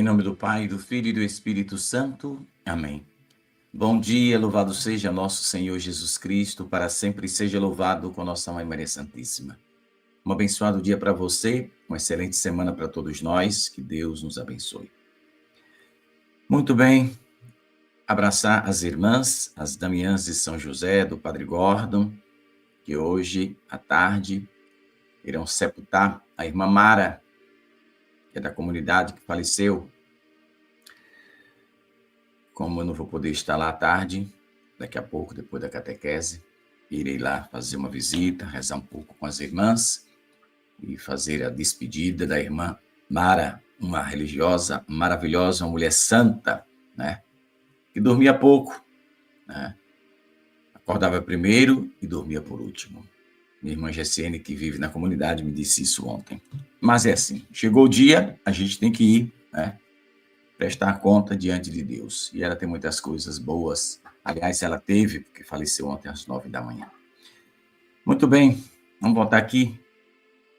nome do Pai, do Filho e do Espírito Santo. Amém. Bom dia, louvado seja nosso Senhor Jesus Cristo, para sempre seja louvado com nossa Mãe Maria Santíssima. Um abençoado dia para você, uma excelente semana para todos nós, que Deus nos abençoe. Muito bem, abraçar as irmãs, as Damiãs de São José, do Padre Gordon, que hoje, à tarde, irão sepultar a irmã Mara, que é da comunidade que faleceu. Como eu não vou poder estar lá à tarde, daqui a pouco, depois da catequese, irei lá fazer uma visita, rezar um pouco com as irmãs e fazer a despedida da irmã Mara, uma religiosa maravilhosa, uma mulher santa, né? Que dormia pouco, né? Acordava primeiro e dormia por último. Minha irmã Gessiene, que vive na comunidade, me disse isso ontem. Mas é assim, chegou o dia, a gente tem que ir, né? Prestar conta diante de Deus. E ela tem muitas coisas boas. Aliás, ela teve, porque faleceu ontem às 9 da manhã. Muito bem, vamos voltar aqui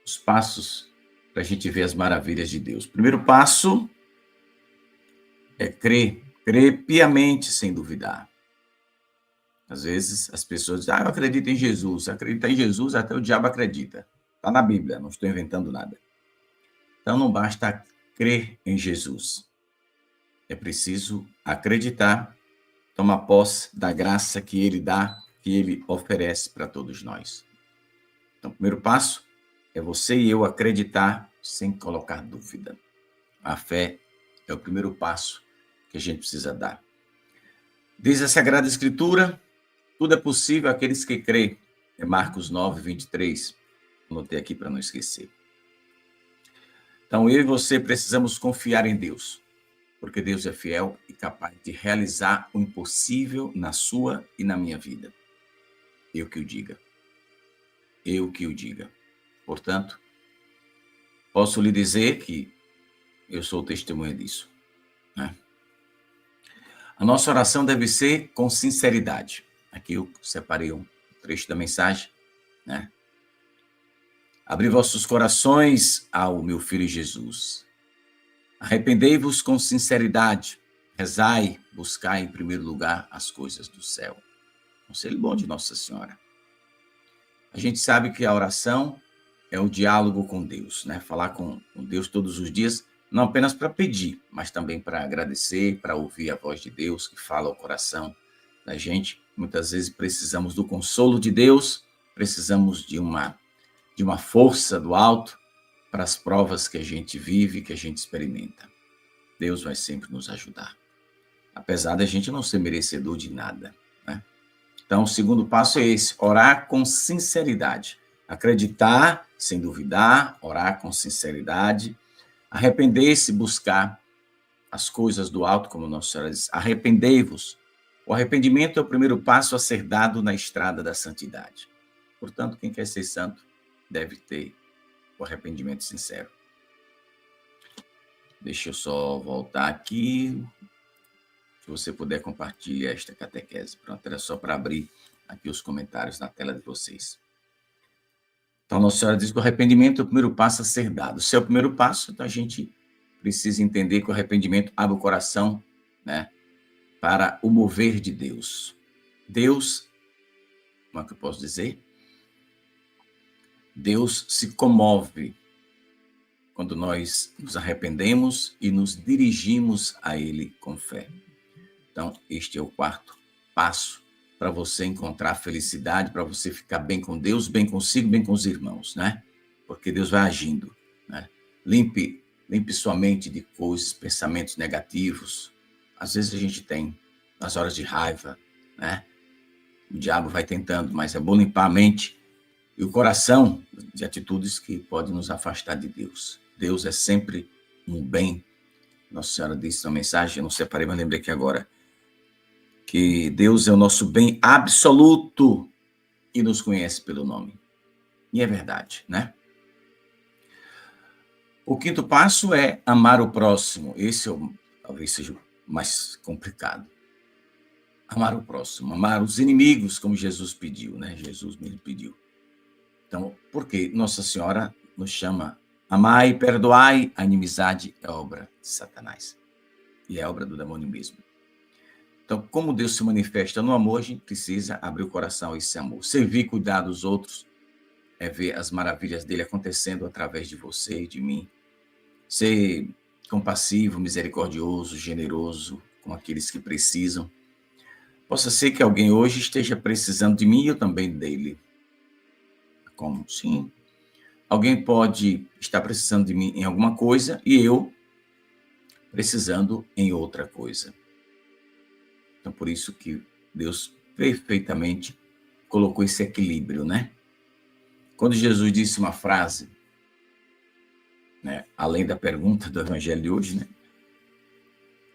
os passos para a gente ver as maravilhas de Deus. O primeiro passo é crer piamente sem duvidar. Às vezes as pessoas dizem, eu acredito em Jesus. Acreditar em Jesus, até o diabo acredita. Está na Bíblia, não estou inventando nada. Então não basta crer em Jesus. É preciso acreditar, tomar posse da graça que Ele dá, que Ele oferece para todos nós. Então, o primeiro passo é você e eu acreditar sem colocar dúvida. A fé é o primeiro passo que a gente precisa dar. Diz a Sagrada Escritura, tudo é possível àqueles que creem. É Marcos 9, 23. Anotei aqui para não esquecer. Então, eu e você precisamos confiar em Deus, porque Deus é fiel e capaz de realizar o impossível na sua e na minha vida. Eu que o diga. Eu que o diga. Portanto, posso lhe dizer que eu sou testemunha disso, né? A nossa oração deve ser com sinceridade. Aqui eu separei um trecho da mensagem, né? Abri vossos corações ao meu Filho Jesus. Arrependei-vos com sinceridade, rezai, buscai em primeiro lugar as coisas do céu. Conselho bom de Nossa Senhora. A gente sabe que a oração é o diálogo com Deus, né? Falar com Deus todos os dias, não apenas para pedir, mas também para agradecer, para ouvir a voz de Deus que fala ao coração da gente. Muitas vezes precisamos do consolo de Deus, precisamos de uma força do alto para as provas que a gente vive, que a gente experimenta. Deus vai sempre nos ajudar, apesar da gente não ser merecedor de nada, né? Então, o segundo passo é esse, orar com sinceridade. Acreditar sem duvidar, orar com sinceridade, arrepender-se, buscar as coisas do alto, como Nossa Senhora diz, arrependei-vos. O arrependimento é o primeiro passo a ser dado na estrada da santidade. Portanto, quem quer ser santo deve ter o arrependimento sincero. Deixa eu só voltar aqui. Se você puder compartilhar esta catequese. Pronto, era só para abrir aqui os comentários na tela de vocês. Então, Nossa Senhora diz que o arrependimento é o primeiro passo a ser dado. Se é o primeiro passo, então a gente precisa entender que o arrependimento abre o coração, né, para o mover de Deus. Deus, como é que eu posso dizer? Deus se comove quando nós nos arrependemos e nos dirigimos a Ele com fé. Então, este é o quarto passo para você encontrar felicidade, para você ficar bem com Deus, bem consigo, bem com os irmãos, né? Porque Deus vai agindo, né? Limpe sua mente de coisas, pensamentos negativos. Às vezes a gente tem, nas horas de raiva, né? O diabo vai tentando, mas é bom limpar a mente e o coração de atitudes que podem nos afastar de Deus. Deus é sempre um bem. Nossa Senhora disse na mensagem, eu não separei, mas lembrei aqui agora, que Deus é o nosso bem absoluto e nos conhece pelo nome. E é verdade, né? O quinto passo é amar o próximo. Esse talvez seja o mais complicado. Amar o próximo, amar os inimigos, como Jesus pediu, né? Jesus mesmo pediu. Então, por que Nossa Senhora nos chama Amai e perdoai, a inimizade é obra de Satanás. E é obra do demônio mesmo. Então, como Deus se manifesta no amor, a gente precisa abrir o coração a esse amor. Servir, cuidar dos outros, é ver as maravilhas dele acontecendo através de você e de mim. Ser compassivo, misericordioso, generoso com aqueles que precisam. Possa ser que alguém hoje esteja precisando de mim e eu também dele. Como? Sim. Alguém pode estar precisando de mim em alguma coisa e eu precisando em outra coisa. Então, por isso que Deus perfeitamente colocou esse equilíbrio, né? Quando Jesus disse uma frase, né, além da pergunta do Evangelho de hoje, né?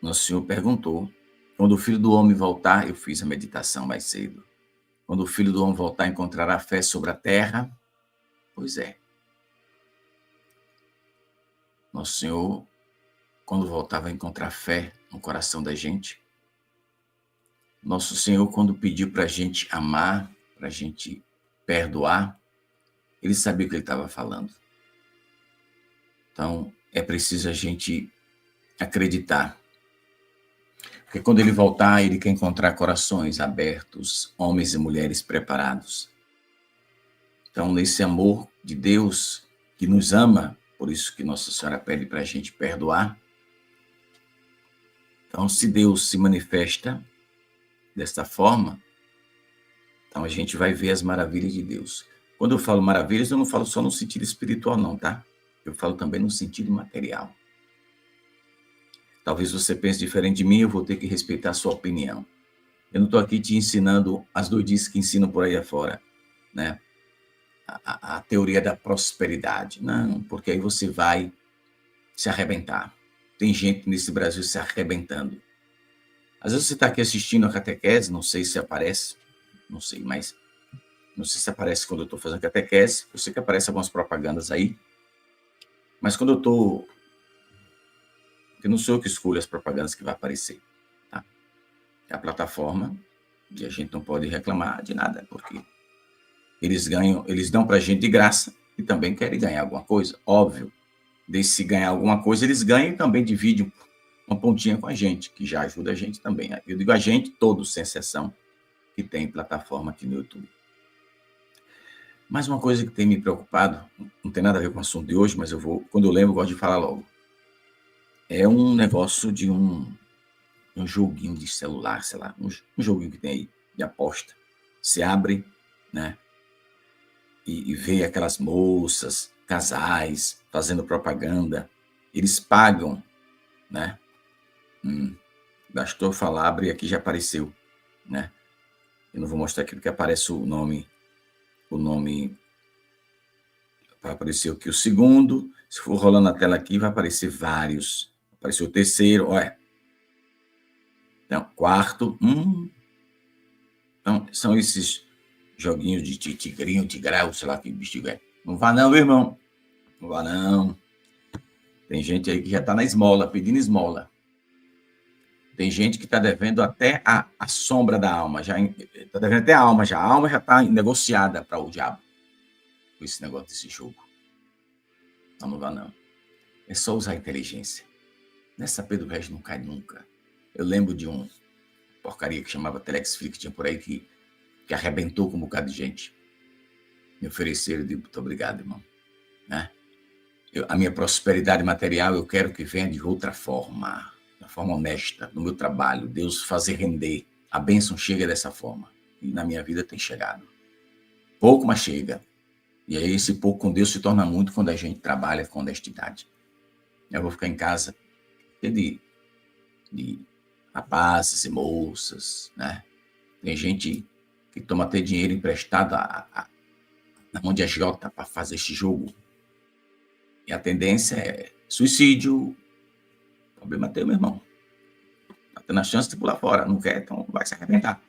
Nosso Senhor perguntou, quando o Filho do Homem voltar, eu fiz a meditação mais cedo, quando o Filho do Homem voltar, encontrará fé sobre a terra? Pois é. Nosso Senhor, quando voltar, vai encontrar fé no coração da gente. Nosso Senhor, quando pediu para a gente amar, para a gente perdoar, ele sabia o que ele estava falando. Então, é preciso a gente acreditar. Porque quando ele voltar, ele quer encontrar corações abertos, homens e mulheres preparados. Então, nesse amor de Deus que nos ama, por isso que Nossa Senhora pede para a gente perdoar. Então, se Deus se manifesta desta forma, então a gente vai ver as maravilhas de Deus. Quando eu falo maravilhas, eu não falo só no sentido espiritual, não, tá? Eu falo também no sentido material. Talvez você pense diferente de mim, eu vou ter que respeitar a sua opinião. Eu não estou aqui te ensinando as doidices que ensinam por aí afora, né? A teoria da prosperidade. Não, porque aí você vai se arrebentar. Tem gente nesse Brasil se arrebentando. Às vezes você está aqui assistindo a catequese, não sei se aparece, não sei, mas não sei se aparece quando eu estou fazendo catequese, eu sei que aparecem algumas propagandas aí, mas quando eu estou... Porque não sou eu que escolho as propagandas que vai aparecer, tá? É a plataforma, e a gente não pode reclamar de nada, porque eles dão para a gente de graça e também querem ganhar alguma coisa, óbvio. Desde se ganhar alguma coisa, eles ganham e também dividem uma pontinha com a gente, que já ajuda a gente também. Eu digo a gente, todos, sem exceção, que tem plataforma aqui no YouTube. Mas uma coisa que tem me preocupado, não tem nada a ver com o assunto de hoje, mas quando eu lembro, eu gosto de falar logo. É um negócio de um joguinho de celular, sei lá, um joguinho que tem aí, de aposta. Você abre, né, e vê aquelas moças, casais, fazendo propaganda. Eles pagam, né? Bastou falar, abre aqui, já apareceu, né? Eu não vou mostrar aqui porque aparece o nome apareceu aqui o segundo, se for rolando a tela aqui, vai aparecer vários. Apareceu o terceiro, olha. Então, quarto, Então, são esses joguinhos de tigrinho, tigrão, sei lá que bicho é. Não vá não, meu irmão. Não vá não. Tem gente aí que já está na esmola, pedindo esmola. Tem gente que está devendo até a sombra da alma. Está devendo até a alma já. A alma já está negociada para o diabo. Com esse negócio desse jogo. Então, não vá não. É só usar a inteligência. Nessa Pedro do resto não cai nunca. Eu lembro de uma porcaria que chamava Telexflix, que tinha por aí, que arrebentou com um bocado de gente. Me ofereceram, eu digo, muito obrigado, irmão. Né? A minha prosperidade material eu quero que venha de outra forma, de forma honesta, no meu trabalho, Deus fazer render. A bênção chega dessa forma. E na minha vida tem chegado. Pouco, mas chega. E aí esse pouco com Deus se torna muito quando a gente trabalha com honestidade. Eu vou ficar em casa de rapazes e moças, né? Tem gente que toma até dinheiro emprestado na mão de agiota para fazer esse jogo. E a tendência é suicídio. O problema é teu, meu irmão. Tá tendo a chance de pular fora. Não quer, então vai se arrebentar.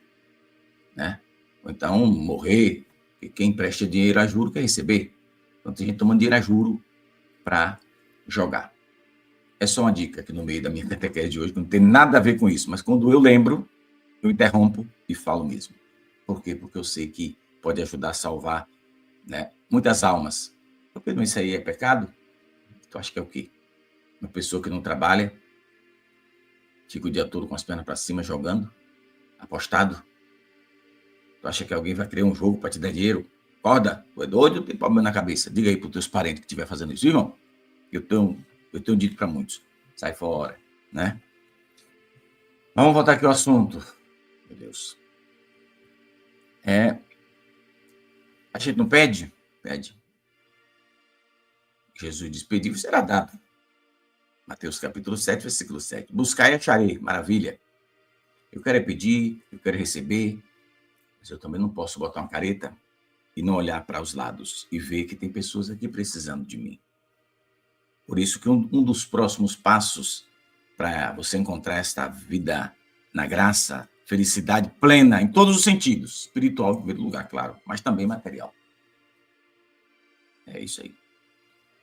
Né? Ou então morrer. Porque quem empresta dinheiro a juro quer receber. Então tem gente tomando dinheiro a juro para jogar. É só uma dica aqui no meio da minha catequese de hoje, que não tem nada a ver com isso. Mas quando eu lembro, eu interrompo e falo mesmo. Por quê? Porque eu sei que pode ajudar a salvar, né, muitas almas. Porque isso aí é pecado? Tu acha que é o quê? Uma pessoa que não trabalha, fica o dia todo com as pernas para cima jogando, apostado? Tu acha que alguém vai criar um jogo para te dar dinheiro? Acorda, tu é doido ou tem problema na cabeça? Diga aí para os teus parentes que estiver fazendo isso, irmão. Eu tenho dito para muitos, sai fora, né? Vamos voltar aqui ao assunto. Meu Deus. A gente não pede? Pede. Jesus diz, pediu e será dado. Mateus capítulo 7, versículo 7. Buscai e acharei. Maravilha. Eu quero pedir, eu quero receber, mas eu também não posso botar uma careta e não olhar para os lados e ver que tem pessoas aqui precisando de mim. Por isso que um dos próximos passos para você encontrar esta vida na graça, felicidade plena em todos os sentidos, espiritual em primeiro lugar, claro, mas também material. É isso aí.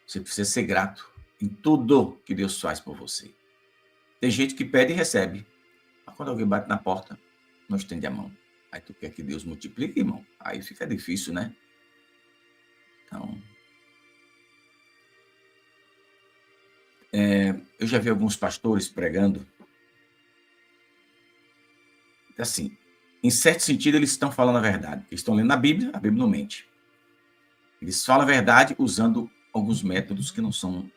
Você precisa ser grato em tudo que Deus faz por você. Tem gente que pede e recebe, mas quando alguém bate na porta, não estende a mão. Aí tu quer que Deus multiplique, irmão? Aí fica difícil, né? Então, eu já vi alguns pastores pregando. Assim, em certo sentido, eles estão falando a verdade. Eles estão lendo a Bíblia não mente. Eles falam a verdade usando alguns métodos que não são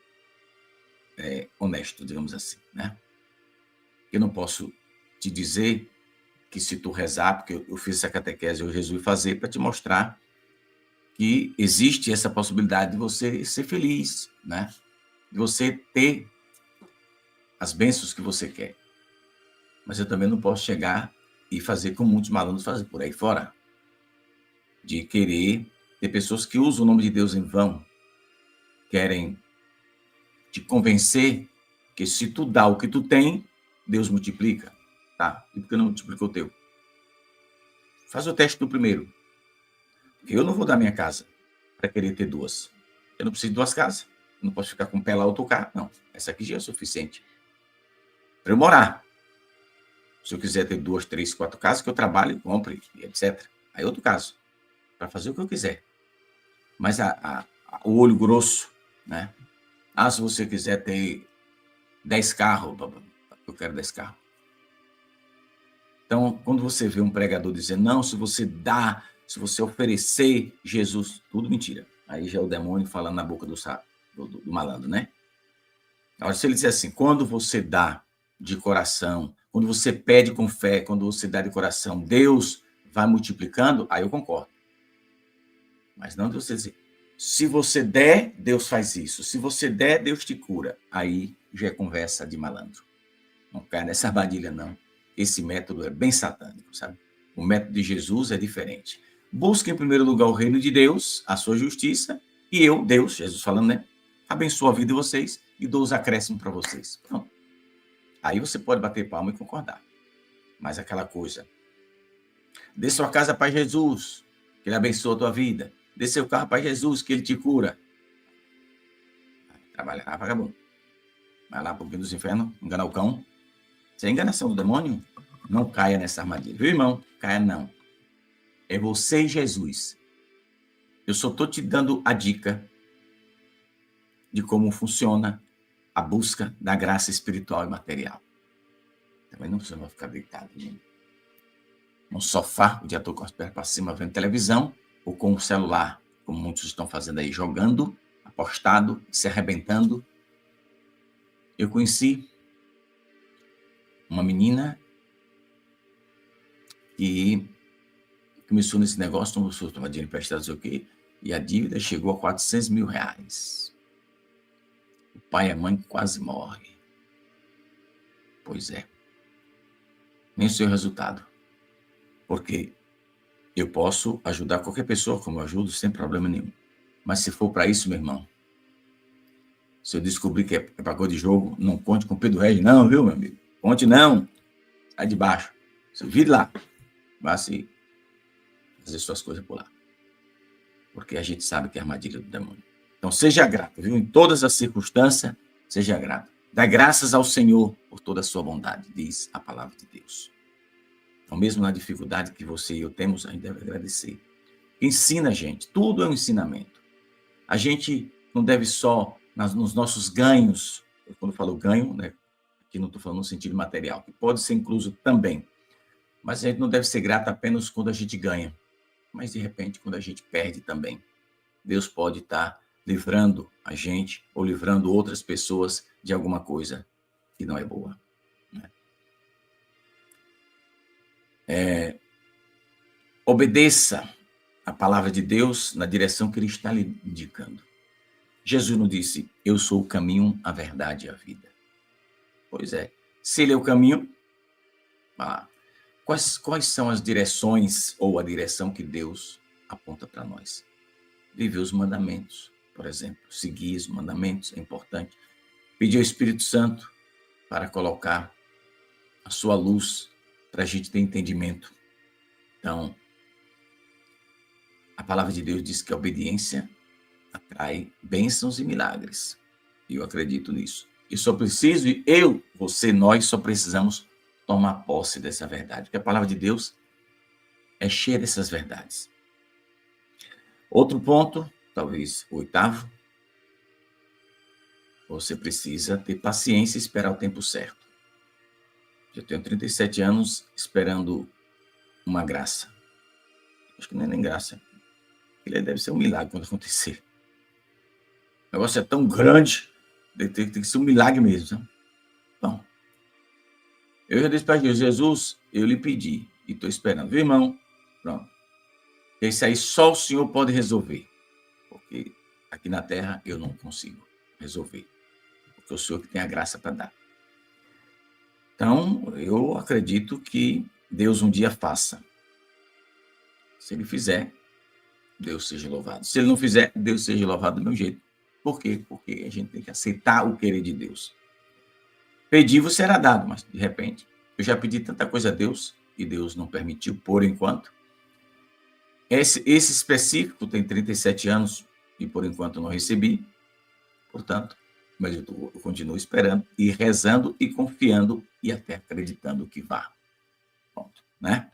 honestos, digamos assim, né? Eu não posso te dizer que se tu rezar, porque eu fiz essa catequese, eu resolvi fazer para te mostrar que existe essa possibilidade de você ser feliz, né? De você ter as bênçãos que você quer. Mas eu também não posso chegar e fazer como muitos malandros fazem por aí fora, de querer ter pessoas que usam o nome de Deus em vão, querem te convencer que se tu dá o que tu tem, Deus multiplica. Tá, e por que não multiplicou o teu? Faz o teste do primeiro. Eu não vou dar minha casa para querer ter duas. Eu não preciso de duas casas. Eu não posso ficar com um pé lá, outro cá. Não, essa aqui já é suficiente para eu morar. Se eu quiser ter 2, 3, 4 casas, que eu trabalhe, compre, etc. Aí é outro caso, para fazer o que eu quiser. Mas o olho grosso, né? Se você quiser ter 10 carros, eu quero 10 carros. Então, quando você vê um pregador dizendo, não, se você dá, se você oferecer Jesus, tudo mentira. Aí já é o demônio falando na boca do malandro, né? Agora, se ele disser assim, quando você dá de coração, quando você pede com fé, quando você dá de coração, Deus vai multiplicando, aí eu concordo. Mas não de você dizer, se você der, Deus faz isso. Se você der, Deus te cura. Aí já é conversa de malandro. Não cai nessa armadilha, não. Esse método é bem satânico, sabe? O método de Jesus é diferente. Busque em primeiro lugar o reino de Deus, a sua justiça, e eu, Deus, Jesus falando, né? Abençoa a vida de vocês e dou os acréscimos para vocês. Pronto. Aí você pode bater palma e concordar. Mas aquela coisa, dê sua casa para Jesus, que ele abençoa a tua vida. Dê seu carro para Jesus, que ele te cura. Trabalha lá, vagabundo. Vai lá para o dos infernos, enganar o cão. Isso é enganação do demônio? Não caia nessa armadilha. Viu, irmão? Caia não. É você e Jesus. Eu só estou te dando a dica de como funciona a busca da graça espiritual e material. Também não precisa ficar deitado, gente. No sofá, o dia todo com as pernas para cima, vendo televisão, ou com o celular, como muitos estão fazendo aí, jogando, apostado, se arrebentando. Eu conheci uma menina que começou nesse negócio, começou a tomar dinheiro emprestado, não sei o quê, e a dívida chegou a 400 mil reais. O pai e a mãe quase morrem. Pois é. Nem sei o resultado. Porque eu posso ajudar qualquer pessoa, como eu ajudo, sem problema nenhum. Mas se for para isso, meu irmão, se eu descobrir que é pagou de jogo, não conte com Pedro Regis, não, viu, meu amigo? Conte não. Sai de baixo. Se vire lá. Vá se fazer suas coisas por lá. Porque a gente sabe que é armadilha do demônio. Então, seja grato, viu? Em todas as circunstâncias, seja grato. Dá graças ao Senhor por toda a sua bondade, diz a palavra de Deus. Então, mesmo na dificuldade que você e eu temos, a gente deve agradecer. Ensina a gente, tudo é um ensinamento. A gente não deve só nos nossos ganhos. Quando eu falo ganho, né, aqui não estou falando no sentido material, que pode ser incluso também. Mas a gente não deve ser grato apenas quando a gente ganha, mas de repente quando a gente perde também. Deus pode estar livrando a gente ou livrando outras pessoas de alguma coisa que não é boa. Né? Obedeça a palavra de Deus na direção que Ele está lhe indicando. Jesus não disse, eu sou o caminho, a verdade e a vida. Pois é, se Ele é o caminho, quais são as direções ou a direção que Deus aponta para nós? Viver os mandamentos, por exemplo. Seguir os mandamentos é importante. Pedir ao Espírito Santo para colocar a sua luz para a gente ter entendimento. Então, a palavra de Deus diz que a obediência atrai bênçãos e milagres. E eu acredito nisso. E só preciso, você, nós só precisamos tomar posse dessa verdade. Porque a palavra de Deus é cheia dessas verdades. Outro ponto, talvez o 8º, você precisa ter paciência e esperar o tempo certo. Eu tenho 37 anos esperando uma graça. Acho que não é nem graça. Ele deve ser um milagre quando acontecer. O negócio é tão grande, tem que ser um milagre mesmo. Sabe? Bom, eu já disse para Jesus, eu lhe pedi e estou esperando. Viu, irmão? Pronto. Esse aí só o Senhor pode resolver. Porque aqui na terra eu não consigo resolver. Porque o Senhor que tem a graça para dar. Então, eu acredito que Deus um dia faça. Se Ele fizer, Deus seja louvado. Se Ele não fizer, Deus seja louvado do meu jeito. Por quê? Porque a gente tem que aceitar o querer de Deus. Pedir-vos será dado, mas de repente, eu já pedi tanta coisa a Deus e Deus não permitiu por enquanto. Esse específico tem 37 anos e por enquanto não recebi. Portanto, mas eu continuo esperando e rezando e confiando e até acreditando que vá. Pronto, né?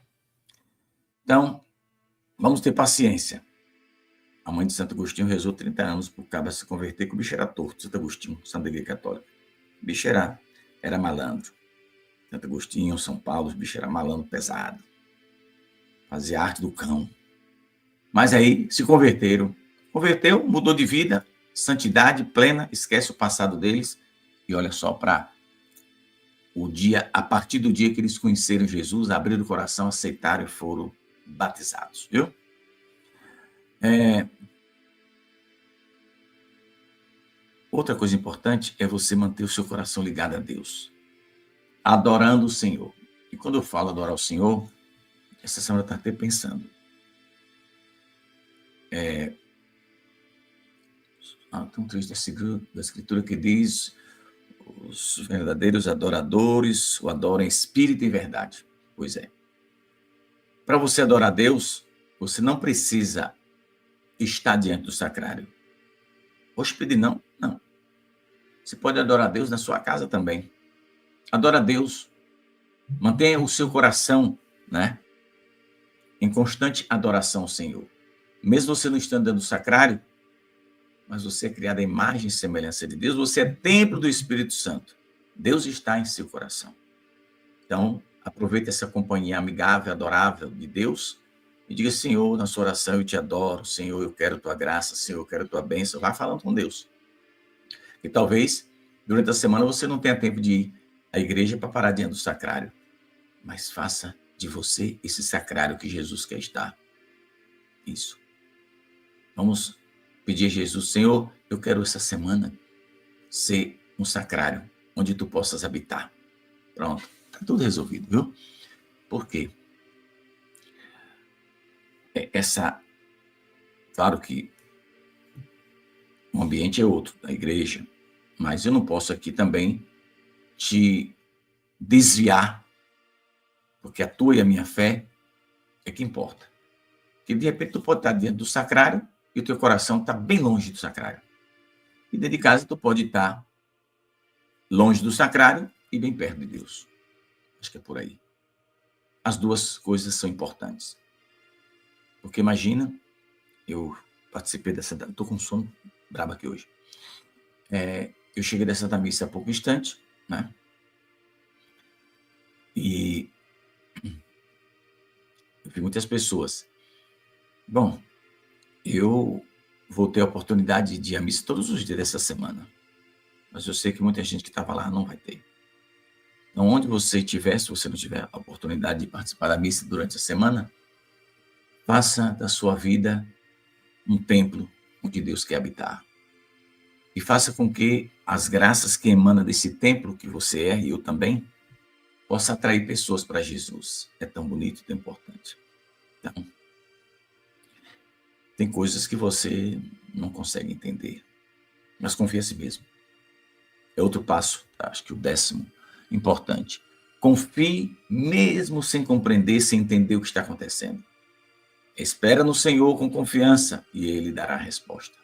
Então, vamos ter paciência. A mãe de Santo Agostinho rezou 30 anos por cabra se converter, que o bicho era torto, Santo Agostinho, Santa Igreja Católica. O bicho era malandro. Santo Agostinho, São Paulo, o bicho era malandro pesado. Fazia arte do cão. Mas aí se converteram. Converteu, mudou de vida, santidade plena, esquece o passado deles e olha só para o dia, a partir do dia que eles conheceram Jesus, abriram o coração, aceitaram e foram batizados, viu? Outra coisa importante é você manter o seu coração ligado a Deus, adorando o Senhor. E quando eu falo adorar o Senhor, essa semana está até pensando. Tem um trecho da Escritura que diz: os verdadeiros adoradores o adoram em espírito e verdade. Pois é. Para você adorar a Deus, você não precisa estar diante do sacrário. Hóspede não. Você pode adorar a Deus na sua casa também. Adora a Deus. Mantenha o seu coração, né, em constante adoração ao Senhor. Mesmo você não estando dentro do sacrário, mas você é criado à imagem e semelhança de Deus, você é templo do Espírito Santo. Deus está em seu coração. Então, aproveite essa companhia amigável, adorável de Deus e diga: Senhor, na sua oração eu te adoro, Senhor, eu quero tua graça, Senhor, eu quero tua bênção. Vá falando com Deus. E talvez, durante a semana, você não tenha tempo de ir à igreja para parar diante do sacrário, mas faça de você esse sacrário que Jesus quer estar. Isso. Vamos pedir a Jesus: Senhor, eu quero essa semana ser um sacrário onde tu possas habitar. Pronto, está tudo resolvido, viu? Por quê? Claro que o ambiente é outro, da igreja, mas eu não posso aqui também te desviar, porque a tua e a minha fé é que importa. Porque de repente tu pode estar diante do sacrário e o teu coração está bem longe do sacrário. E dentro de casa tu pode estar longe do sacrário e bem perto de Deus. Acho que é por aí. As duas coisas são importantes. Porque imagina, eu participei dessa... Estou com sono brabo aqui hoje. Eu cheguei da Santa Missa há pouco instante, né? E eu vi muitas pessoas. Bom, eu vou ter a oportunidade de ir à missa todos os dias dessa semana, mas eu sei que muita gente que estava lá não vai ter. Então, onde você estiver, se você não tiver a oportunidade de participar da missa durante a semana, faça da sua vida um templo onde Deus quer habitar. E faça com que as graças que emanam desse templo que você é, e eu também, possa atrair pessoas para Jesus. É tão bonito, tão importante. Então, tem coisas que você não consegue entender, mas confia em si mesmo. É outro passo, acho que o 10º, importante. Confie mesmo sem compreender, sem entender o que está acontecendo. Espera no Senhor com confiança e Ele dará a resposta.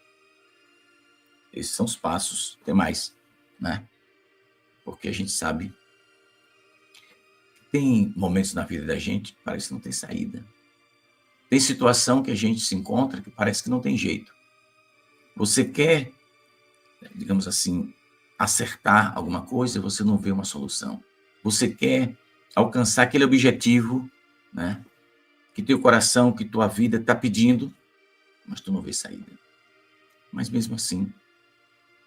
Esses são os passos, tem mais, né? Porque a gente sabe que tem momentos na vida da gente que parece que não tem saída. Tem situação que a gente se encontra que parece que não tem jeito. Você quer, digamos assim, acertar alguma coisa e você não vê uma solução. Você quer alcançar aquele objetivo, né, que teu coração, que tua vida está pedindo, mas tu não vê saída. Mas mesmo assim,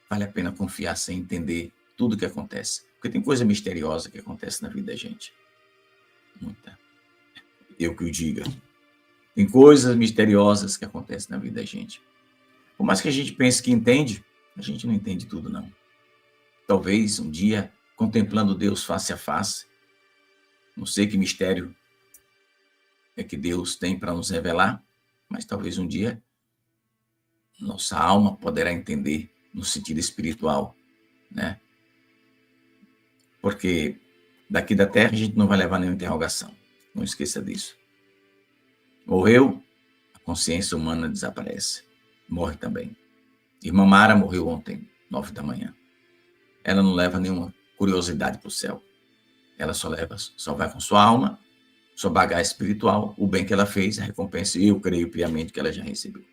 vale a pena confiar sem entender tudo o que acontece. Porque tem coisa misteriosa que acontece na vida da gente. Muita. Eu que o diga. Tem coisas misteriosas que acontecem na vida da gente. Por mais que a gente pense que entende, a gente não entende tudo, não. Talvez um dia, contemplando Deus face a face, não sei que mistério é que Deus tem para nos revelar, mas talvez um dia nossa alma poderá entender no sentido espiritual, né? Porque daqui da terra a gente não vai levar nenhuma interrogação. Não esqueça disso. Morreu, a consciência humana desaparece. Morre também. Irmã Mara morreu ontem, 9 da manhã. Ela não leva nenhuma curiosidade para o céu. Ela só vai com sua alma, sua bagagem espiritual, o bem que ela fez, a recompensa, e eu creio piamente que ela já recebeu.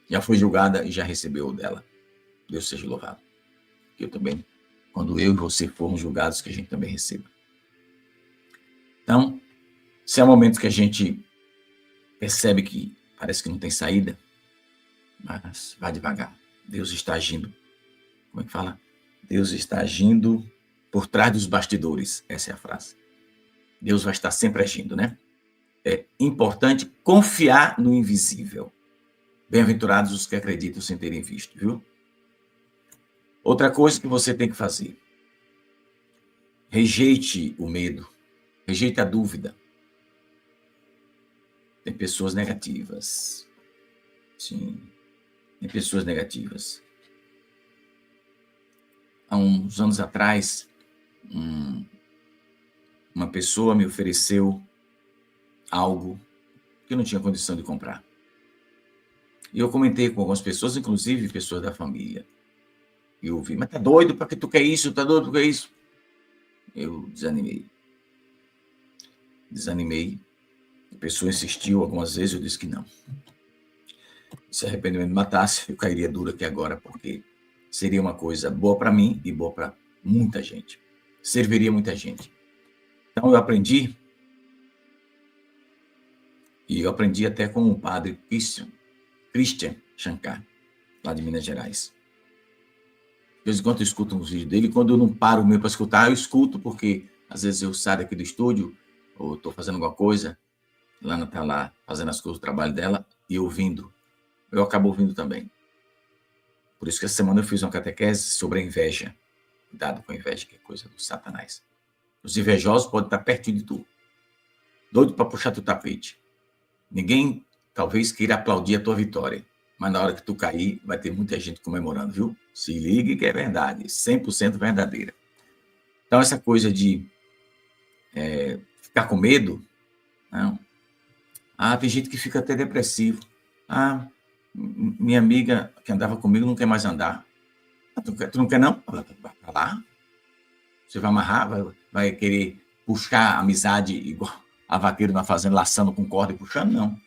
Já foi julgada e já recebeu o dela. Deus seja louvado. Eu também, quando eu e você formos julgados, que a gente também receba. Então, se é um momento que a gente percebe que parece que não tem saída, mas vá devagar. Deus está agindo. Como é que fala? Deus está agindo por trás dos bastidores. Essa é a frase. Deus vai estar sempre agindo, né? É importante confiar no invisível. Bem-aventurados os que acreditam sem terem visto, viu? Outra coisa que você tem que fazer. Rejeite o medo. Rejeite a dúvida. Tem pessoas negativas. Sim, tem pessoas negativas. Há uns anos atrás, uma pessoa me ofereceu algo que eu não tinha condição de comprar. E eu comentei com algumas pessoas, inclusive pessoas da família. E eu ouvi, mas tá doido? Para que tu quer isso? Tá doido? Tu quer isso? Eu desanimei. A pessoa insistiu algumas vezes, eu disse que não. Se arrependimento me matasse, eu cairia duro aqui agora, porque seria uma coisa boa para mim e boa para muita gente. Serviria muita gente. Então eu aprendi, e eu aprendi até com o padre Christian Shankar, lá de Minas Gerais. De vez em quando eu escuto uns vídeos dele, quando eu não paro mesmo para escutar, eu escuto, porque às vezes eu saio daqui do estúdio, ou estou fazendo alguma coisa, Lana está lá fazendo as coisas do trabalho dela, e ouvindo. Eu acabo ouvindo também. Por isso que essa semana eu fiz uma catequese sobre a inveja. Cuidado com a inveja, que é coisa do Satanás. Os invejosos podem estar pertinho de tu. Doido para puxar teu tapete. Ninguém, talvez, queira aplaudir a tua vitória. Mas na hora que tu cair, vai ter muita gente comemorando, viu? Se ligue que é verdade. 100% verdadeira. Então, essa coisa de ficar com medo, não. Tem gente que fica até depressivo. Minha amiga que andava comigo não quer mais andar. Tu não quer, não? Vai lá. Você vai amarrar, vai querer puxar a amizade igual a vaqueiro na fazenda, laçando com corda e puxando? Não.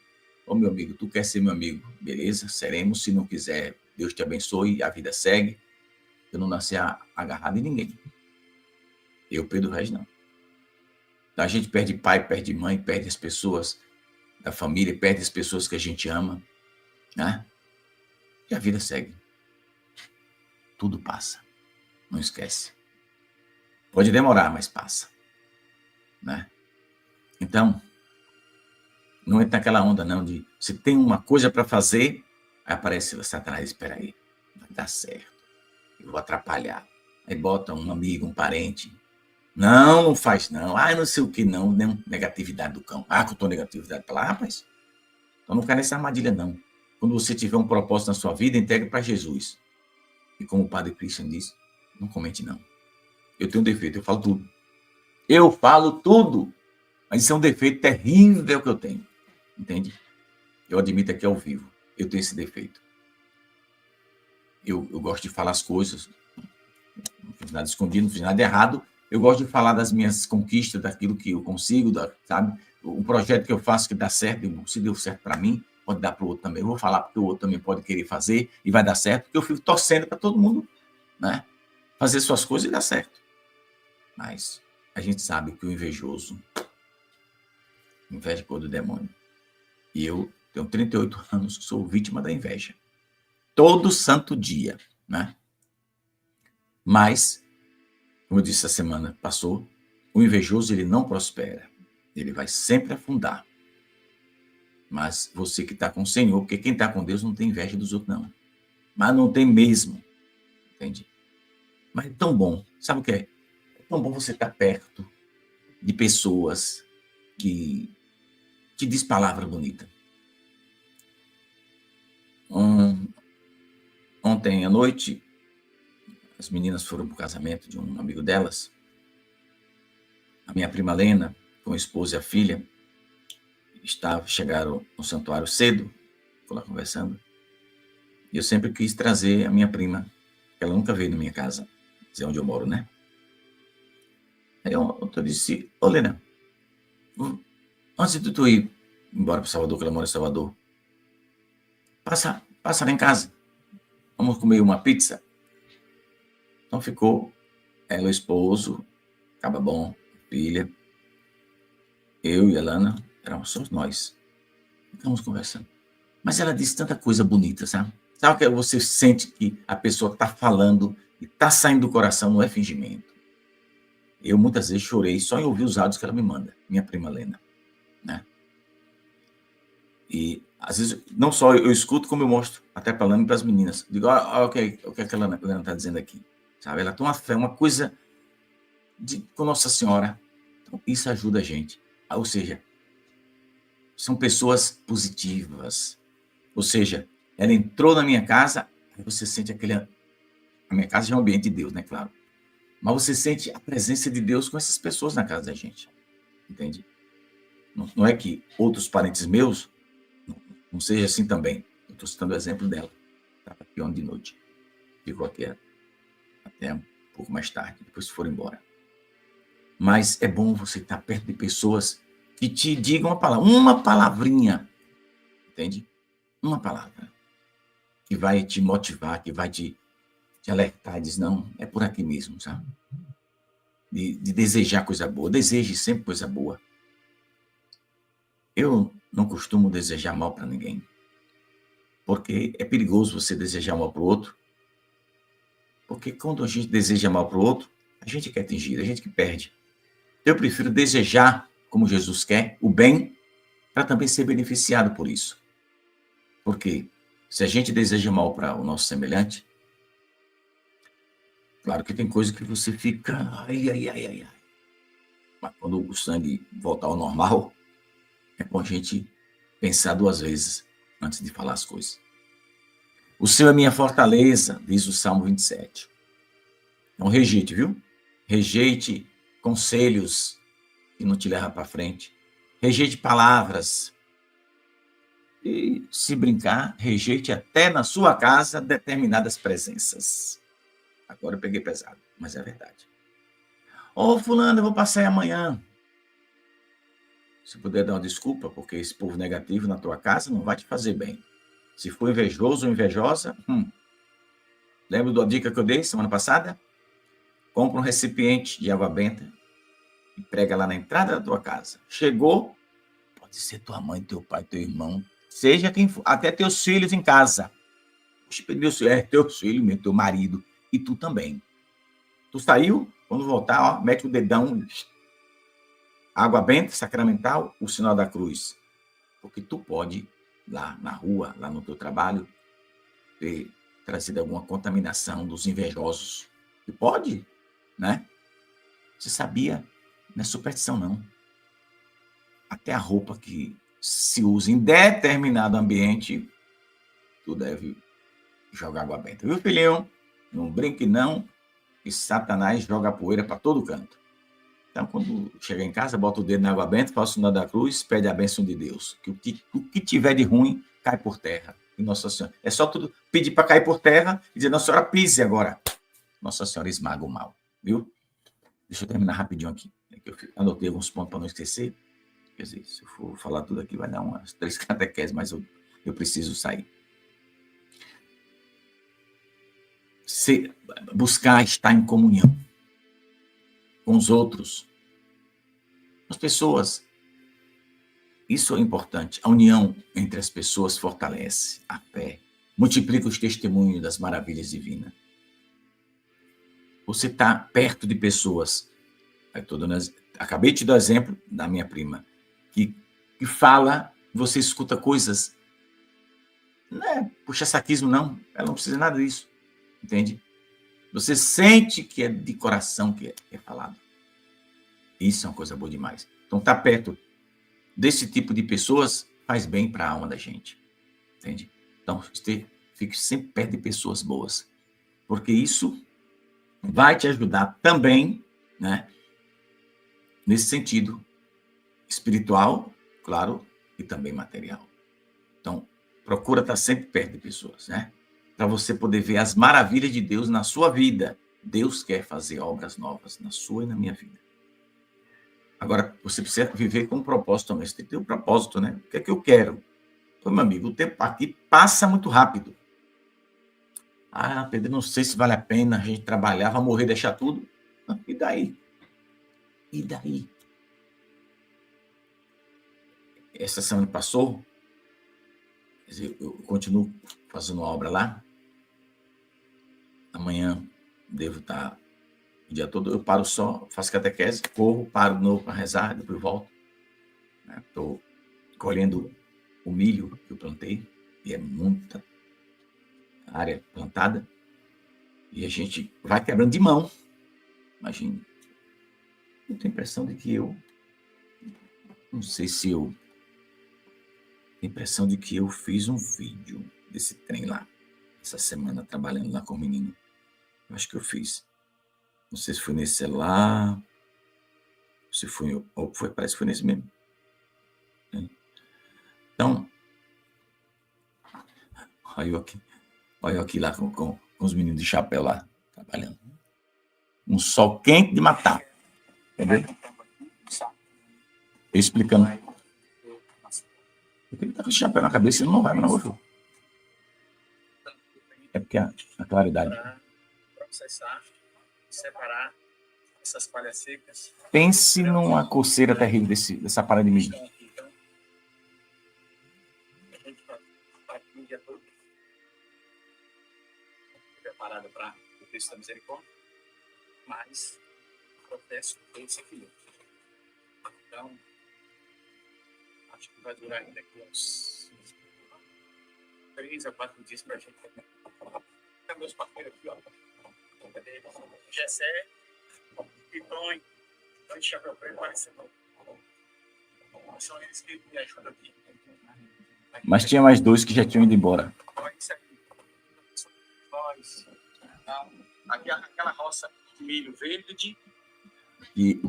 Ô, meu amigo, tu quer ser meu amigo? Beleza, seremos. Se não quiser, Deus te abençoe, a vida segue. Eu não nasci agarrado em ninguém. Eu, Pedro Reis, não. Então, a gente perde pai, perde mãe, perde as pessoas da família, perde as pessoas que a gente ama, né? E a vida segue. Tudo passa. Não esquece. Pode demorar, mas passa, né? Então, não entra naquela onda, não, de se tem uma coisa para fazer, aí aparece o Satanás, espera aí, vai dar certo, eu vou atrapalhar. Aí bota um amigo, um parente, não faz não, não sei o que não, negatividade do cão, que eu estou negatividade para lá, rapaz, então não cai nessa armadilha não. Quando você tiver um propósito na sua vida, entregue para Jesus. E como o Padre Christian disse, não comente não. Eu tenho um defeito, eu falo tudo. Eu falo tudo, mas isso é um defeito terrível que eu tenho. Entende? Eu admito aqui ao vivo. Eu tenho esse defeito. Eu gosto de falar as coisas. Não fiz nada escondido, não fiz nada errado. Eu gosto de falar das minhas conquistas, daquilo que eu consigo, sabe? Um projeto que eu faço que dá certo, se deu certo para mim, pode dar para o outro também. Eu vou falar porque o outro também pode querer fazer e vai dar certo, porque eu fico torcendo para todo mundo, né? Fazer suas coisas e dar certo. Mas a gente sabe que o invejoso inveja é cor do demônio. E eu tenho 38 anos, sou vítima da inveja. Todo santo dia, né? Mas, como eu disse, a semana passou, o invejoso ele não prospera. Ele vai sempre afundar. Mas você que está com o Senhor, porque quem está com Deus não tem inveja dos outros, não. Mas não tem mesmo. Entende? Mas é tão bom. Sabe o que é? É tão bom você estar perto de pessoas que te diz palavra bonita. Ontem à noite, as meninas foram para o casamento de um amigo delas. A minha prima Lena, com a esposa e a filha, chegaram no santuário cedo, ficou lá conversando. E eu sempre quis trazer a minha prima, que ela nunca veio na minha casa, dizer onde eu moro, né? Aí eu disse, ô Lena, antes de tu ir embora para Salvador, que ela mora em Salvador, passa lá em casa, vamos comer uma pizza. Então ficou ela, o esposo, acaba bom, filha, eu e a Lana, éramos só nós. Ficamos conversando. Mas ela disse tanta coisa bonita, sabe? Sabe que você sente que a pessoa está falando e está saindo do coração, não é fingimento. Eu muitas vezes chorei só em ouvir os áudios que ela me manda, minha prima Lena, né? E às vezes, não só eu escuto, como eu mostro até para a Lana e para as meninas. Digo, o que a Lana está dizendo aqui, sabe? Ela tem uma fé, uma coisa com Nossa Senhora. Então, isso ajuda a gente. Ou seja, são pessoas positivas. Ou seja, ela entrou na minha casa, aí você sente aquele... A minha casa já é um ambiente de Deus, né? Claro. Mas você sente a presença de Deus com essas pessoas na casa da gente. Entende? Não é que outros parentes meus não seja assim também. Eu estou citando o exemplo dela. Estava aqui ontem de noite. Ficou aqui até um pouco mais tarde, depois foram embora. Mas é bom você estar perto de pessoas que te digam uma palavrinha, entende? Uma palavra que vai te motivar, que vai te alertar, diz, não, é por aqui mesmo, sabe? De desejar coisa boa, deseje sempre coisa boa. Eu não costumo desejar mal para ninguém, porque é perigoso você desejar mal para o outro, porque quando a gente deseja mal para o outro, a gente quer atingir, a gente que perde. Eu prefiro desejar, como Jesus quer, o bem, para também ser beneficiado por isso. Porque se a gente deseja mal para o nosso semelhante, claro que tem coisa que você fica... Ai. Mas quando o sangue voltar ao normal, é bom a gente pensar 2 vezes antes de falar as coisas. O Senhor é minha fortaleza, diz o Salmo 27. Não rejeite, viu? Rejeite conselhos que não te levam para frente. Rejeite palavras. E, se brincar, rejeite até na sua casa determinadas presenças. Agora eu peguei pesado, mas é verdade. Ô, fulano, eu vou passar aí amanhã. Se puder dar uma desculpa, porque esse povo negativo na tua casa não vai te fazer bem. Se for invejoso ou invejosa, Lembra da dica que eu dei semana passada? Compra um recipiente de água benta e prega lá na entrada da tua casa. Chegou, pode ser tua mãe, teu pai, teu irmão, seja quem for, até teus filhos em casa. Teus filhos, teu marido, e tu também. Tu saiu, quando voltar, ó, mete o dedão, água benta, sacramental, o sinal da cruz. Porque tu pode, lá na rua, lá no teu trabalho, ter trazido alguma contaminação dos invejosos. E pode, né? Você sabia? Não é superstição, não. Até a roupa que se usa em determinado ambiente, tu deve jogar água benta. Viu, filhinho? Não brinque, não, que Satanás joga poeira para todo canto. Então, quando chega em casa, bota o dedo na água benta, faz o sinal da cruz, pede a bênção de Deus. Que o que tiver de ruim, cai por terra. E Nossa Senhora. É só tudo pedir para cair por terra e dizer, Nossa Senhora, pise agora. Nossa Senhora esmaga o mal. Viu? Deixa eu terminar rapidinho aqui. Eu anotei alguns pontos para não esquecer. Quer dizer, se eu for falar tudo aqui, vai dar umas 3 catequeses, mas eu preciso sair. Buscar estar em comunhão com os outros, as pessoas. Isso é importante. A união entre as pessoas fortalece a fé, multiplica os testemunhos das maravilhas divinas. Você está perto de pessoas. Acabei de te dar o exemplo da minha prima, que fala, você escuta coisas. Não é puxa-saquismo, não. Ela não precisa de nada disso. Entende? Você sente que é de coração que é falado. Isso é uma coisa boa demais. Então, estar perto desse tipo de pessoas faz bem para a alma da gente. Entende? Então, fique sempre perto de pessoas boas. Porque isso vai te ajudar também, né? Nesse sentido espiritual, claro, e também material. Então, procura estar sempre perto de pessoas, né? Para você poder ver as maravilhas de Deus na sua vida. Deus quer fazer obras novas na sua e na minha vida. Agora, você precisa viver com um propósito também. Você tem que ter um propósito, né? O que é que eu quero? Então, meu amigo, o tempo aqui passa muito rápido. Ah, Pedro, não sei se vale a pena a gente trabalhar, vai morrer, deixar tudo. E daí? E daí? Essa semana passou, quer dizer, eu continuo fazendo obra lá. Amanhã devo estar o dia todo. Eu paro só, faço catequese, corro, paro de novo para rezar, depois volto. Estou colhendo o milho que eu plantei, e é muita área plantada, e a gente vai quebrando de mão. Imagina. Eu tenho a impressão de que não sei se eu tenho a impressão de que eu fiz um vídeo desse trem lá, essa semana, trabalhando lá com o menino. Eu acho que eu fiz. Não sei se foi nesse celular, se foi, ou foi, parece que foi nesse mesmo. Então, olha eu aqui lá com os meninos de chapéu lá, trabalhando. Um sol quente de matar. Entendeu? Eu explicando. Eu tenho que estar com esse chapéu na cabeça, senão não vai, mas não vou. É porque a claridade. Para processar, separar essas palhas secas. Pense numa coceira terrível dessa parada de milho. Então, a gente está aqui o dia todo preparado para o Cristo da Misericórdia, mas o processo tem esse equilíbrio. Então, acho que vai durar ainda aqui uns 3 a 4 dias para a gente. Tem meus parceiros aqui, ó. Gessé, Pitonho, de chapéu preto, parecendo. São eles que me ajudam aqui. Mas tinha mais 2 que já tinham ido embora. Aqui aquela roça de milho verde. E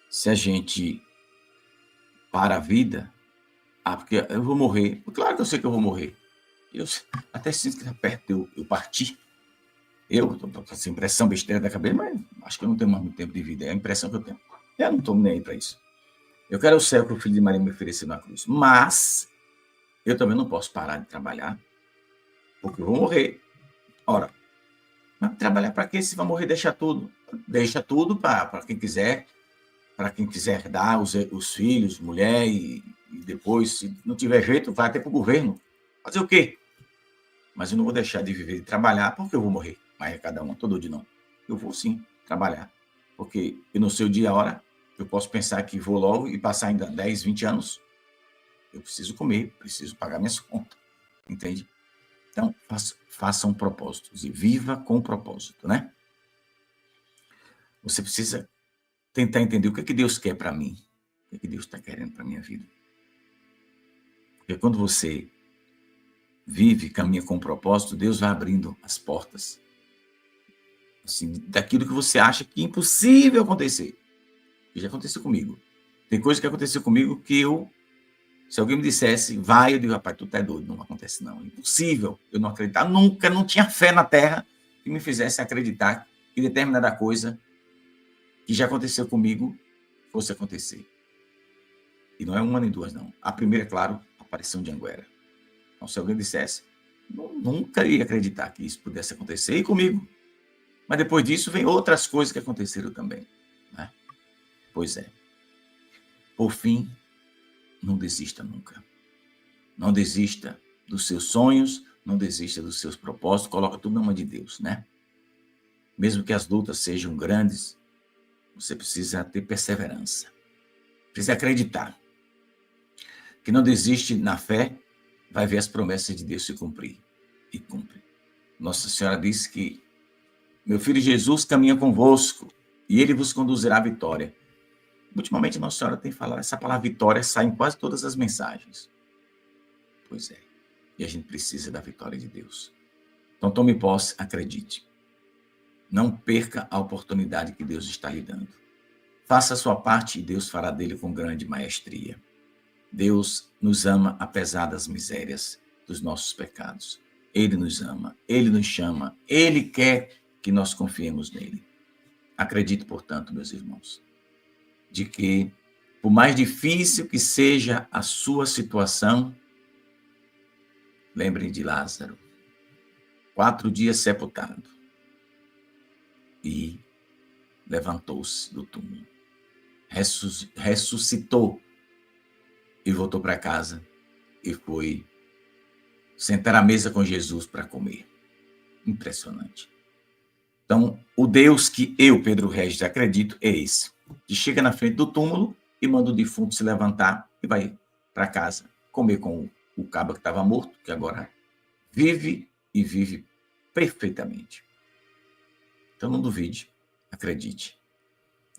se a gente para a vida, porque eu vou morrer. Claro que eu sei que eu vou morrer. Eu até sinto que está perto de eu partir. Eu estou com essa impressão besteira da cabeça, mas acho que eu não tenho mais muito tempo de vida. É a impressão que eu tenho. Eu não estou nem aí para isso. Eu quero o céu que o Filho de Maria me ofereceu na cruz. Mas eu também não posso parar de trabalhar. porque eu vou morrer. Ora, mas trabalhar para quê se vai morrer? Deixa tudo. Deixa tudo para quem quiser, herdar os filhos, mulher, e depois, se não tiver jeito, vai até para o governo. Fazer o quê? Mas eu não vou deixar de viver e trabalhar porque eu vou morrer. Mas é cada um, todo dia não. Eu vou sim trabalhar. Porque eu não sei o dia e a hora, eu posso pensar que vou logo e passar ainda 10, 20 anos. Eu preciso comer, preciso pagar minhas contas. Entende? Então, faça um propósito e viva com um propósito, né? Você precisa tentar entender o que é que Deus quer para mim. O que é que Deus está querendo para minha vida. Porque quando você vive, caminha com um propósito, Deus vai abrindo as portas. Assim, daquilo que você acha que é impossível acontecer. Que já aconteceu comigo. Tem coisa que aconteceu comigo que se alguém me dissesse, vai, eu digo, rapaz, tu tá doido, não acontece não. Impossível eu não acreditar. Nunca, não tinha fé na terra que me fizesse acreditar que determinada coisa que já aconteceu comigo fosse acontecer. E não é uma nem duas, não. A primeira, é claro, a aparição de Anguera. Então, se alguém dissesse, nunca ia acreditar que isso pudesse acontecer e comigo. Mas depois disso, vem outras coisas que aconteceram também. Né? Pois é. Por fim, não desista nunca. Não desista dos seus sonhos, não desista dos seus propósitos, coloca tudo na mão de Deus, né? Mesmo que as lutas sejam grandes, você precisa ter perseverança. Precisa acreditar. Que não desiste na fé, vai ver as promessas de Deus se cumprir. E cumpre. Nossa Senhora disse que meu filho Jesus caminha convosco e ele vos conduzirá à vitória. Ultimamente, Nossa Senhora tem falado, essa palavra vitória sai em quase todas as mensagens. Pois é. E a gente precisa da vitória de Deus. Então, tome posse, acredite. Não perca a oportunidade que Deus está lhe dando. Faça a sua parte e Deus fará dele com grande maestria. Deus nos ama apesar das misérias dos nossos pecados. Ele nos ama, Ele nos chama, Ele quer que nós confiemos nele. Acredito, portanto, meus irmãos, de que, por mais difícil que seja a sua situação, lembrem de Lázaro, 4 dias sepultado, e levantou-se do túmulo, ressuscitou e voltou para casa e foi sentar à mesa com Jesus para comer. Impressionante. Então, o Deus que eu, Pedro Regis, acredito é esse, que chega na frente do túmulo e manda o defunto se levantar e vai para casa comer com o cabo que estava morto, que agora vive e vive perfeitamente. Então, não duvide, acredite.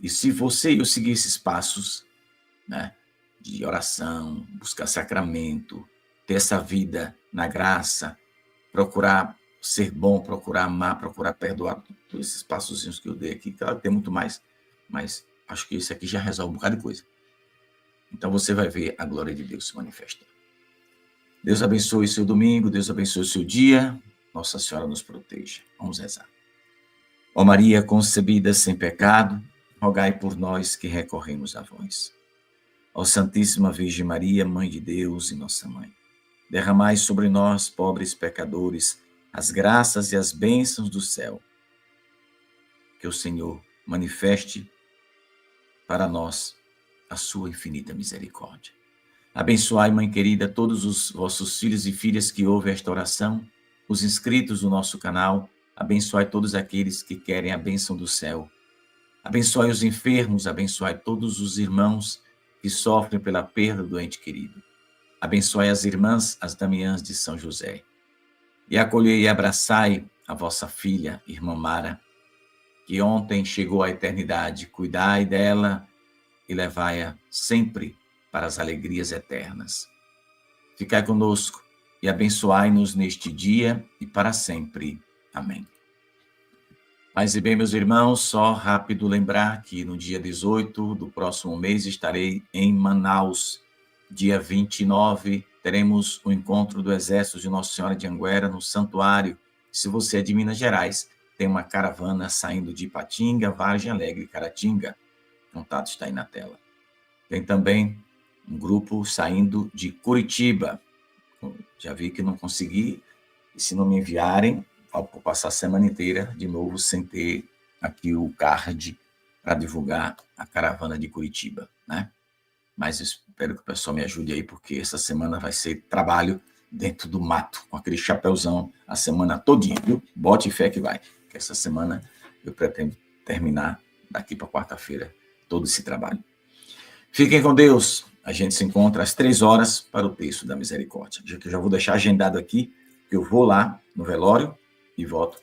E se você e eu seguir esses passos, né, de oração, buscar sacramento, ter essa vida na graça, procurar ser bom, procurar amar, procurar perdoar, todos esses passozinhos que eu dei aqui, claro que tem muito mais, mas acho que isso aqui já resolve um bocado de coisa. Então você vai ver a glória de Deus se manifestar. Deus abençoe seu domingo, Deus abençoe seu dia, Nossa Senhora nos proteja. Vamos rezar. Ó Maria concebida sem pecado, rogai por nós que recorremos a vós. Ó Santíssima Virgem Maria, Mãe de Deus e Nossa Mãe, derramai sobre nós, pobres pecadores, as graças e as bênçãos do céu. Que o Senhor manifeste para nós a sua infinita misericórdia. Abençoai, Mãe querida, todos os vossos filhos e filhas que ouvem esta oração, os inscritos no nosso canal, abençoai todos aqueles que querem a bênção do céu. Abençoai os enfermos, abençoai todos os irmãos que sofrem pela perda do ente querido. Abençoai as irmãs, as Damiãs de São José. E acolhei e abraçai a vossa filha, irmã Mara, que ontem chegou à eternidade. Cuidai dela e levai-a sempre para as alegrias eternas. Ficai conosco e abençoai-nos neste dia e para sempre. Amém. Paz e bem, meus irmãos, só rápido lembrar que no dia 18 do próximo mês estarei em Manaus. Dia 29, teremos o encontro do Exército de Nossa Senhora de Anguera no Santuário. Se você é de Minas Gerais, tem uma caravana saindo de Ipatinga, Vargem Alegre e Caratinga. O contato está aí na tela. Tem também um grupo saindo de Curitiba. Já vi que não consegui E se não me enviarem, vou passar a semana inteira de novo sem ter aqui o card para divulgar a caravana de Curitiba, né? Mas espero que o pessoal me ajude aí, porque essa semana vai ser trabalho dentro do mato, com aquele chapéuzão a semana todinha, viu? Bote fé que vai. Que essa semana eu pretendo terminar daqui para quarta-feira todo esse trabalho. Fiquem com Deus. A gente se encontra às 3h para o texto da misericórdia. Já que eu já vou deixar agendado aqui, que eu vou lá no velório e volto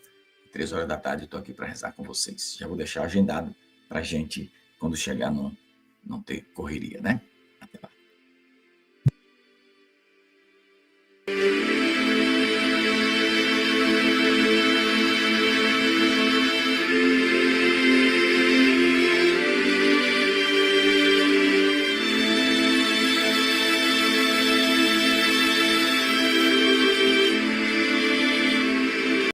3h da tarde. Estou aqui para rezar com vocês. Já vou deixar agendado para a gente, quando chegar, não ter correria, né?